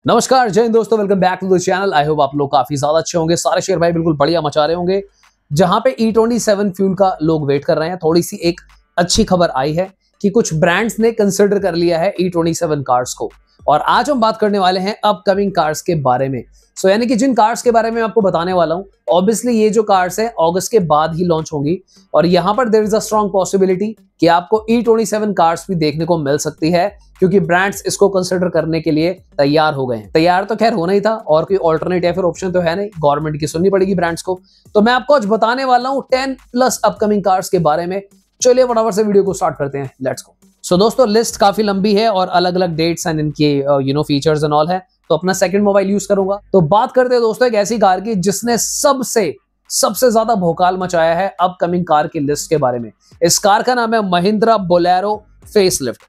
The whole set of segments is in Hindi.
नमस्कार, जय हिंद दोस्तों, welcome back to the channel. I hope आप लोग काफी ज्यादा अच्छे होंगे। सारे शेयर भाई बिल्कुल बढ़िया मचा रहे होंगे। जहां पे E27 फ्यूल का लोग वेट कर रहे हैं, थोड़ी सी एक अच्छी खबर आई है कि कुछ ब्रांड्स ने कंसिडर कर लिया है E27 कार्स को। और आज हम बात करने वाले हैं अपकमिंग कार्स के बारे में। यानी कि जिन कार्स के बारे में आपको बताने वाला हूं, ऑब्वियसली ये जो कार्स है अगस्त के बाद ही लॉन्च होंगी। और यहां पर there is a strong possibility कि आपको E27 कार्स भी देखने को मिल सकती है, क्योंकि ब्रांड्स इसको कंसिडर करने के लिए तैयार हो गए हैं। तैयार तो खैर होना ही था, और कोई ऑल्टरनेट या फिर ऑप्शन तो है नहीं, गवर्नमेंट की सुननी पड़ेगी ब्रांड्स को। तो मैं आपको आज बताने वाला हूं 10+ अपकमिंग कार्स के बारे में। चलिए फटाफट से वीडियो को स्टार्ट करते हैं, लेट्स गो। दोस्तों लिस्ट काफी लंबी है और अलग अलग डेट्स एंड इनके फीचर्स एंड ऑल है, तो अपना सेकंड मोबाइल यूज करूंगा। तो बात करते हैं दोस्तों एक ऐसी कार की जिसने सबसे ज्यादा भौकाल मचाया है अपकमिंग कार की लिस्ट के बारे में। इस कार का नाम है महिंद्रा बोलेरो फेसलिफ्ट।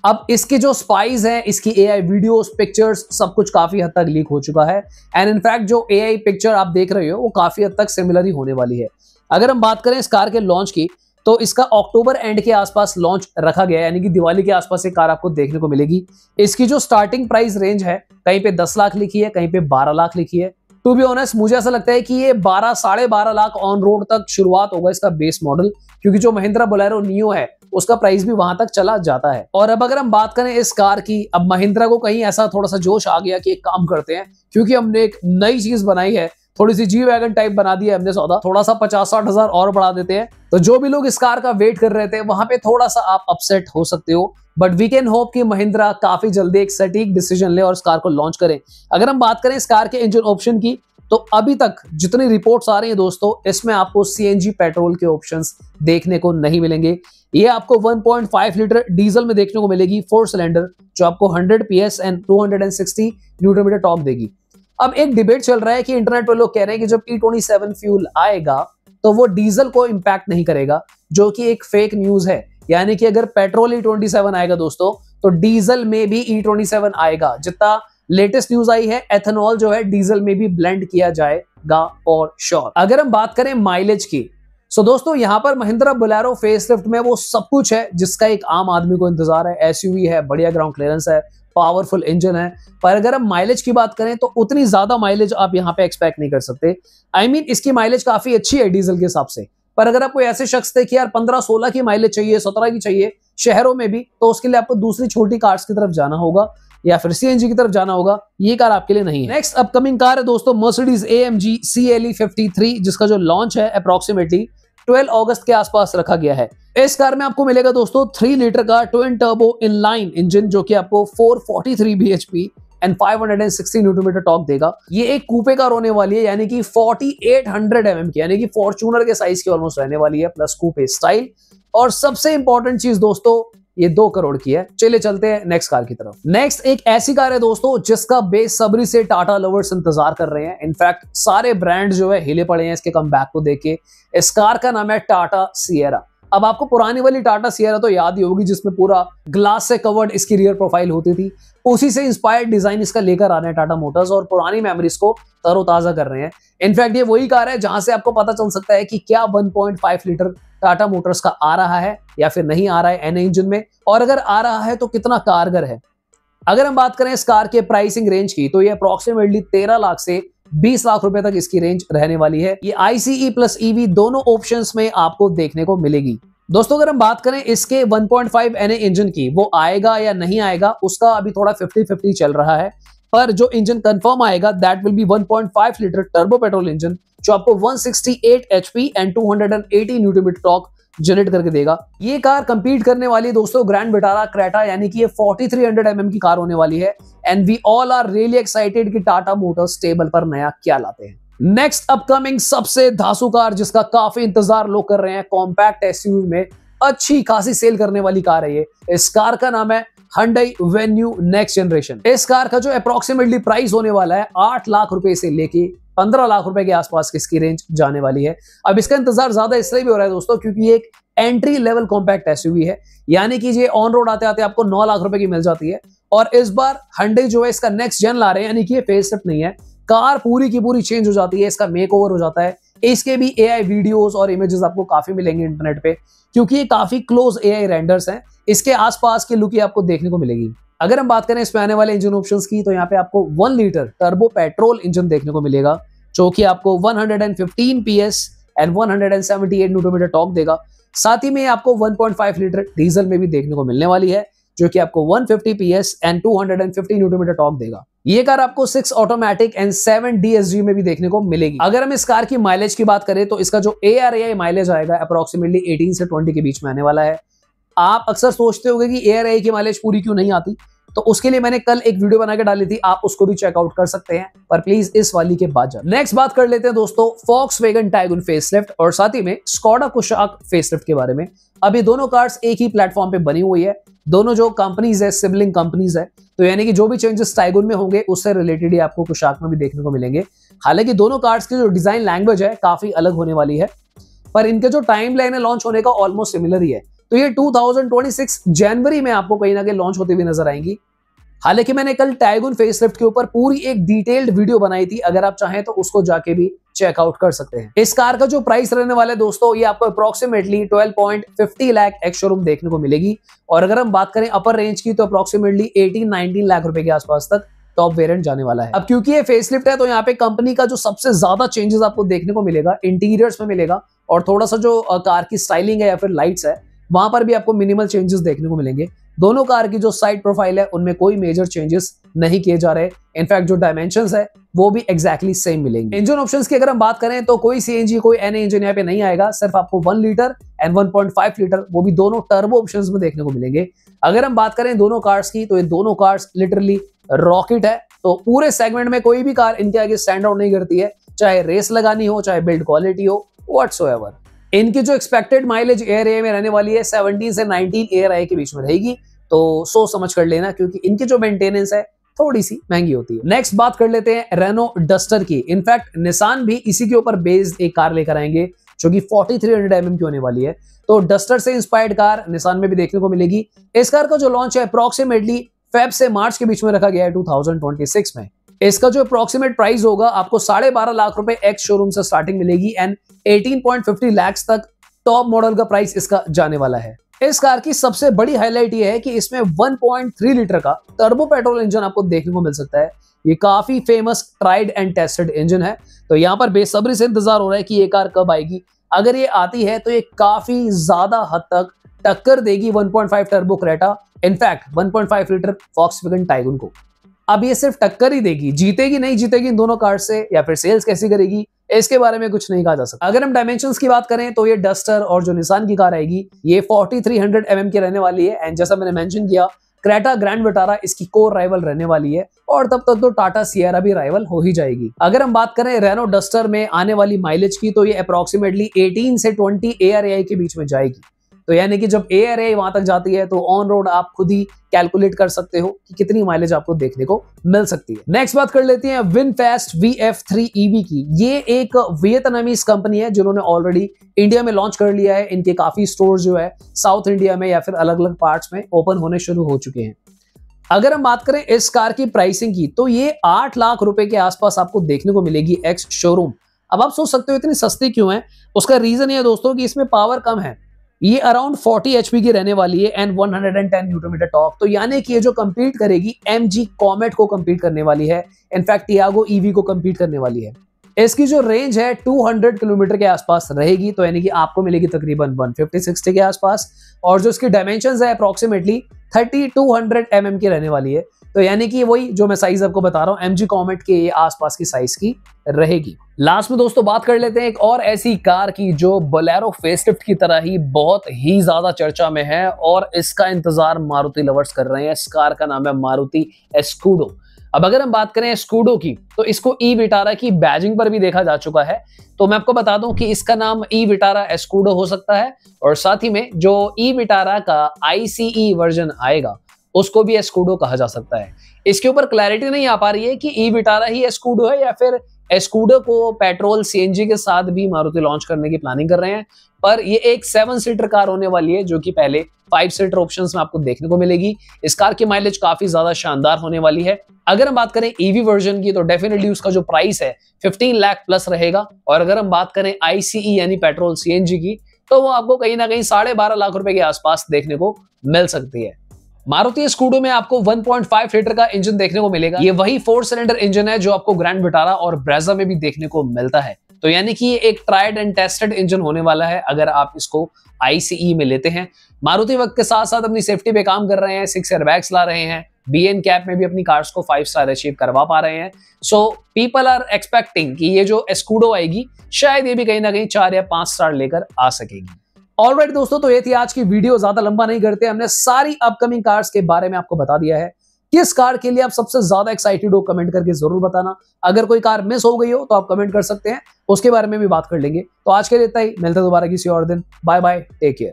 अब इसकी जो स्पाइस है, इसकी एआई वीडियोस, पिक्चर्स, सब कुछ काफी हद तक लीक हो चुका है। एंड इनफैक्ट जो एआई पिक्चर आप देख रहे हो वो काफी हद तक सिमिलर ही होने वाली है। अगर हम बात करें इस कार के लॉन्च की, तो इसका अक्टूबर एंड के आसपास लॉन्च रखा गया है, यानी कि दिवाली के आसपास ये कार आपको देखने को मिलेगी। इसकी जो स्टार्टिंग प्राइस रेंज है, कहीं पे 10 लाख लिखी है, कहीं पे 12 लाख लिखी है। टू बी ऑनेस्ट मुझे ऐसा लगता है कि ये 12-12.5 लाख ऑन रोड तक शुरुआत होगा इसका बेस मॉडल, क्योंकि जो महिंद्रा बोलेरो नियो है उसका प्राइस भी वहां तक चला जाता है। और अब अगर हम बात करें इस कार की, अब महिंद्रा को कहीं ऐसा थोड़ा सा जोश आ गया कि एक काम करते हैं, क्योंकि हमने एक नई चीज बनाई है, थोड़ी सी जी वैगन टाइप बना दिया हमने सौदा, थोड़ा सा 50-60 हजार और बढ़ा देते हैं। तो जो भी लोग इस कार का वेट कर रहे थे, वहां पे थोड़ा सा आप अपसेट हो सकते हो, बट वी कैन होप कि महिंद्रा काफी जल्दी एक सटीक डिसीजन ले और इस कार को लॉन्च करें। अगर हम बात करें इस कार के इंजन ऑप्शन की, तो अभी तक जितनी रिपोर्ट्स आ रही हैं दोस्तों, इसमें आपको सीएनजी पेट्रोल के ऑप्शंस देखने को नहीं मिलेंगे। ये आपको 1.5 लीटर डीजल में देखने को मिलेगी, 4 सिलेंडर, जो आपको 100 PS and 260 newton metre torque देगी। अब एक डिबेट चल रहा है कि इंटरनेट पर लोग कह रहे हैं कि जब E27 फ्यूल आएगा तो वो डीजल को इंपैक्ट नहीं करेगा, जो कि एक फेक न्यूज है। यानी कि अगर पेट्रोल E27 आएगा दोस्तों, तो डीजल में भी E27 आएगा। जितना लेटेस्ट न्यूज आई है, एथेनॉल जो है डीजल में भी ब्लेंड किया जाएगा फॉर श्योर। अगर हम बात करें माइलेज की, दोस्तों यहां पर महिंद्रा बोलेरो फेसलिफ्ट में वो सब कुछ है जिसका एक आम आदमी को इंतजार है। एसयूवी है, बढ़िया ग्राउंड क्लियरेंस है, पावरफुल इंजन है। पर अगर हम माइलेज की बात करें तो उतनी ज्यादा माइलेज आप यहां पे एक्सपेक्ट नहीं कर सकते। I mean, इसकी माइलेज काफी अच्छी है डीजल के हिसाब से, पर अगर आपको ऐसे शख्स थे कि यार 15-16 की माइलेज चाहिए, 17 की चाहिए शहरों में भी, तो उसके लिए आपको दूसरी छोटी कार्स की तरफ जाना होगा या फिर सीएनजी की तरफ जाना होगा। ये कार आपके लिए नहीं है। नेक्स्ट अपकमिंग कार है दोस्तों मर्सिडीज AMG CLE 53, जिसका जो लॉन्च है अप्रोक्सीमेटली 12 अगस्त के आसपास रखा गया है। इस कार में आपको मिलेगा दोस्तों 3 लीटर का ट्विन टर्बो इनलाइन इंजन, जो कि आपको 443 bhp and 560 newton metre torque देगा। ये एक कूपे कार होने वाली है, यानी कि 4800 mm की, यानी कि फॉर्च्यूनर के साइज की ऑलमोस्ट रहने वाली है, प्लस कूपे स्टाइल। और सबसे इंपॉर्टेंट चीज दोस्तों, ये 2 करोड़ की है। चलिए चलते हैं नेक्स्ट कार की तरफ। नेक्स्ट एक ऐसी कार है दोस्तों जिसका बेसब्री से टाटा लवर्स इंतजार कर रहे हैं। इनफैक्ट सारे ब्रांड जो है हिले पड़े हैं इसके कमबैक को देख के। इस कार का नाम है टाटा सिएरा। अब आपको पुरानी वाली टाटा सिएरा तो याद ही होगी, जिसमें पूरा ग्लास से कवर्ड इसकी रियर प्रोफाइल होती थी। उसी से इंस्पायर्ड डिजाइन इसका लेकर आ रहे हैं टाटा मोटर्स, और पुरानी मेमोरीज को तरोताजा कर रहे हैं। इनफैक्ट ये वही कार है जहां से आपको पता चल सकता है कि क्या 1.5 लीटर टाटा मोटर्स का आ रहा है या फिर नहीं आ रहा है एन इंजन में, और अगर आ रहा है तो कितना कारगर है। अगर हम बात करें इस कार के प्राइसिंग रेंज की, तो ये अप्रोक्सीमेटली 13 लाख से 20 लाख रुपए तक इसकी रेंज रहने वाली है। ये ICE प्लस EV दोनों ऑप्शंस में आपको देखने को मिलेगी। दोस्तों अगर हम बात करें इसके 1.5 NA इंजन की, वो आएगा या नहीं आएगा, उसका अभी थोड़ा 50-50 चल रहा है। पर जो इंजन कंफर्म आएगा that will be 1.5 litre turbo petrol engine, जो आपको 168 HP and 280 newton metre torque generate करके देगा। ये कार कंपीट करने वाली है दोस्तों ग्रैंड विटारा क्रेटा, यानी कि ये 4300 mm की कार होने वाली है। And we all are really excited कि टाटा मोटर्स टेबल पर नया क्या लाते हैं। नेक्स्ट अपकमिंग सबसे धांसू कार जिसका काफी इंतजार लोग कर रहे हैं, कॉम्पैक्ट एसयूवी में अच्छी खासी सेल करने वाली कार है ये। इस कार का नाम है Hyundai Venue नेक्स्ट जनरेशन। इस कार का जो अप्रोक्सीमेटली प्राइस होने वाला है 8 लाख रुपए से लेके 15 लाख रुपए के आसपास इसकी रेंज जाने वाली है। अब इसका इंतजार ज्यादा इसलिए भी हो रहा है दोस्तों, क्योंकि ये एक एंट्री लेवल कॉम्पैक्ट एसयूवी है, यानी कि ये ऑन रोड आते आते आपको 9 लाख रुपए की मिल जाती है। और इस बार Hyundai जो है इसका नेक्स्ट जेन ला रहे हैं, यानी कि ये फेसलिफ्ट नहीं है, कार पूरी की पूरी चेंज हो जाती है, इसका मेकओवर हो जाता है। इसके भी एआई वीडियोस और इमेजेस आपको काफी मिलेंगे इंटरनेट पे, क्योंकि ये काफी क्लोज एआई रेंडर्स हैं। इसके आसपास की लुक ही आपको देखने को मिलेगी। अगर हम बात करें इसमें आने वाले इंजन ऑप्शंस की, तो यहाँ पे आपको 1 लीटर टर्बो पेट्रोल इंजन देखने को मिलेगा, जो कि आपको 115 PS and 178 newton metre torque देगा। साथ ही में आपको 1.5 लीटर डीजल में भी देखने को मिलने वाली है, जो कि आपको 150 PS and 250 newton metre torque देगा। ये कार आपको 6 ऑटोमेटिक एंड 7 DSG में भी देखने को मिलेगी। अगर हम इस कार की माइलेज की बात करें, तो इसका जो ARAI माइलेज आएगा अप्रोक्सीमेटली 18 से 20 के बीच में आने वाला है। आप अक्सर सोचते होंगे कि ARAI की माइलेज पूरी क्यों नहीं आती, तो उसके लिए मैंने कल एक वीडियो बना के डाली थी, आप उसको भी चेकआउट कर सकते हैं, पर प्लीज इस वाली के बाद जाए। नेक्स्ट बात कर लेते हैं दोस्तों Volkswagen Tiguan फेसलिफ्ट और साथ ही में Skoda Kushaq फेसलिफ्ट के बारे में। अब ये दोनों कार्स एक ही प्लेटफॉर्म पे बनी हुई है, दोनों जो कंपनीज है सिबलिंग कंपनीज है, तो यानी कि जो भी चेंजेस टाइगुन में होंगे उससे रिलेटेड ही आपको कुशाक में भी देखने को मिलेंगे। हालांकि दोनों कार्स की जो डिजाइन लैंग्वेज है काफी अलग होने वाली है, पर इनके जो टाइम लाइन है लॉन्च होने का ऑलमोस्ट सिमिलर ही है। तो ये 2026 जनवरी में आपको कहीं ना कहीं लॉन्च होती हुई नजर आएंगी। हालांकि मैंने कल टाइगुन फेसलिफ्ट के ऊपर पूरी एक डिटेल्ड वीडियो बनाई थी, अगर आप चाहें तो उसको जाके भी चेकआउट कर सकते हैं। इस कार का जो प्राइस रहने वाला है दोस्तों, ये आपको अप्रोक्सीमेटली 12.50 लाख एक्स शोरूम देखने को मिलेगी। और अगर हम बात करें अपर रेंज की, तो अप्रोक्सीमेटली 18-19 लाख रुपए के आसपास तक टॉप वेरिएंट जाने वाला है। अब क्योंकि ये फेसलिफ्ट है, तो यहाँ पे कंपनी का जो सबसे ज्यादा चेंजेस आपको देखने को मिलेगा इंटीरियर्स में मिलेगा, और थोड़ा सा जो कार की स्टाइलिंग है या फिर लाइट्स है वहां पर भी आपको मिनिमल चेंजेस देखने को मिलेंगे। दोनों कार की जो साइड प्रोफाइल है उनमें कोई मेजर चेंजेस नहीं किए जा रहे। इनफैक्ट जो डायमेंशंस है वो भी एग्जैक्टली सेम मिलेंगे। इंजन ऑप्शंस की अगर हम बात करें, तो कोई CNG कोई NA इंजन यहाँ पे नहीं आएगा, सिर्फ आपको 1 लीटर एंड 1.5 लीटर, वो भी दोनों टर्बो ऑप्शंस में देखने को मिलेंगे। अगर हम बात करें दोनों कार्स की, तो ये दोनों कार्स लिटरली रॉकेट है, तो पूरे सेगमेंट में कोई भी कार इनके आगे स्टैंड आउट नहीं करती है, चाहे रेस लगानी हो, चाहे बिल्ड क्वालिटी हो, व्हाटसोएवर। इनकी जो एक्सपेक्टेड माइलेज ARAI में रहने वाली है 17 से 19 ARAI के बीच में रहेगी, तो सोच समझ कर लेना, क्योंकि इनकी जो मेंटेनेंस है थोड़ी सी महंगी होती है। नेक्स्ट बात कर लेते हैं रेनो डस्टर की। इनफैक्ट निसान भी इसी के ऊपर बेस्ड एक कार लेकर आएंगे, जो कि 4300 mm की होने वाली है। तो डस्टर से इंस्पायर्ड कार निसान में भी देखने को मिलेगी। इस कार का जो लॉन्च है अप्रोक्सीमेटली फेब से मार्च के बीच में रखा गया है 2026 में। इसका जो अप्रोक्सीमेट प्राइस होगा आपको 12.5 लाख रुपए एक्स शोरूम से स्टार्टिंग मिलेगी एंड 18.50 लाख तक टॉप मॉडल का प्राइस इसका जाने वाला है। इस कार की सबसे बड़ी हाईलाइट ये है कि इसमें 1.3 लीटर का टर्बो पेट्रोल इंजन आपको देखने को मिल सकता है। ये काफी famous tried and tested engine है, तो यहाँ पर बेसब्री से इंतजार हो रहा है कि ये कार कब आएगी। अगर ये आती है तो ये काफी ज्यादा हद तक टक्कर देगी 1.5 turbo Creta, in fact 1.5 litre Volkswagen Tiguan को। अब ये सिर्फ टक्कर ही देगी, जीतेगी नहीं जीतेगी इन दोनों कार से, या फिर सेल्स कैसी करेगी इसके बारे में कुछ नहीं कहा जा सकता। अगर हम डायमेंशंस की बात करें, तो ये डस्टर और जो निसान की कार आएगी ये 4300 mm की रहने वाली है, एंड जैसा मैंने मेंशन किया क्रेटा ग्रैंड विटारा इसकी कोर राइवल रहने वाली है, और तब तक तो टाटा सियरा भी राइवल हो ही जाएगी। अगर हम बात करें रेनो डस्टर में आने वाली माइलेज की, तो ये अप्रोक्सीमेटली 18 से 20 ARAI के बीच में जाएगी। तो यानी कि जब ARAI वहां तक जाती है, तो ऑन रोड आप खुद ही कैलकुलेट कर सकते हो कि कितनी माइलेज आपको देखने को मिल सकती है। नेक्स्ट बात कर लेते हैं विनफास्ट VF3 EV की। ये एक वियतनामीज कंपनी है जिन्होंने ऑलरेडी इंडिया में लॉन्च कर लिया है। इनके काफी स्टोर जो है साउथ इंडिया में या फिर अलग अलग पार्ट्स में ओपन होने शुरू हो चुके हैं। अगर हम बात करें इस कार की प्राइसिंग की, तो ये 8 लाख रुपए के आसपास आपको देखने को मिलेगी एक्स शोरूम। अब आप सोच सकते हो इतनी सस्ती क्यों है, उसका रीजन ये है दोस्तों कि इसमें पावर कम है। ये अराउंड 40 HP की रहने वाली है एंड 110 न्यूटन मीटर टॉर्क, तो यानी कि ये जो कंपीट करेगी MG कॉमेट को कंपीट करने वाली है, इनफैक्ट टियागो EV को कंपीट करने वाली है। इसकी जो रेंज है 200 किलोमीटर के आसपास रहेगी, तो यानी कि आपको मिलेगी तकरीबन 150-60 के आसपास, और जो इसकी डायमेंशंस है अप्रोक्सीमेटली 3200 mm की रहने वाली है, तो यानी कि वही जो मैं साइज आपको बता रहा हूं MG कॉमेट के ये आसपास की साइज की रहेगी। लास्ट में दोस्तों बात कर लेते हैं एक और ऐसी कार की जो बोलेरो फेसलिफ्ट की तरह ही बहुत ही ज्यादा चर्चा में है, और इसका इंतजार मारुति लवर्स कर रहे हैं। इस कार का नाम है मारुति एस्कूडो। अब अगर हम बात करें एस्कूडो की, तो इसको ई विटारा की बैजिंग पर भी देखा जा चुका है। तो मैं आपको बता दूं कि इसका नाम ई विटारा एस्कूडो हो सकता है, और साथ ही में जो ई विटारा का ICE वर्जन आएगा उसको भी एस्कूडो कहा जा सकता है। इसके ऊपर क्लैरिटी नहीं आ पा रही है कि ई विटारा ही एस्कूडो है या फिर एस्कूडो को पेट्रोल CNG के साथ भी मारुति लॉन्च करने की प्लानिंग कर रहे हैं। पर ये एक 7 सीटर कार होने वाली है, जो कि पहले 5 सीटर ऑप्शंस में आपको देखने को मिलेगी। इस कार की माइलेज काफी ज्यादा शानदार होने वाली है। अगर हम बात करें EV वर्जन की, तो डेफिनेटली उसका जो प्राइस है 15 लाख प्लस रहेगा, और अगर हम बात करें ICE यानी पेट्रोल CNG की, तो वो आपको कहीं ना कहीं 12.5 लाख रुपए के आसपास देखने को मिल सकती है। मारुति स्कूडो में आपको 1.5 लीटर का इंजन देखने को मिलेगा। ये वही 4 सिलेंडर इंजन है जो आपको ग्रैंड विटारा और ब्रेजा में भी देखने को मिलता है। तो यानी कि ये एक ट्राइड एंड टेस्टेड इंजन होने वाला है अगर आप इसको ICE में लेते हैं। मारुति वक्त के साथ साथ अपनी सेफ्टी पे काम कर रहे हैं, 6 एयरबैग्स ला रहे हैं, BN कैप में भी अपनी कार्स को 5 स्टार अचीव करवा पा रहे हैं। सो पीपल आर एक्सपेक्टिंग कि ये जो स्कूडो आएगी शायद ये भी कहीं ना कहीं 4 या 5 स्टार लेकर आ सकेगी। ऑलराइट दोस्तों, तो ये थी आज की वीडियो। ज्यादा लंबा नहीं करते, हमने सारी अपकमिंग कार्स के बारे में आपको बता दिया है। किस कार के लिए आप सबसे ज्यादा एक्साइटेड हो कमेंट करके जरूर बताना। अगर कोई कार मिस हो गई हो तो आप कमेंट कर सकते हैं, उसके बारे में भी बात कर लेंगे। तो आज के लिए इतना ही, मिलते हैं दोबारा किसी और दिन। Bye bye, take care.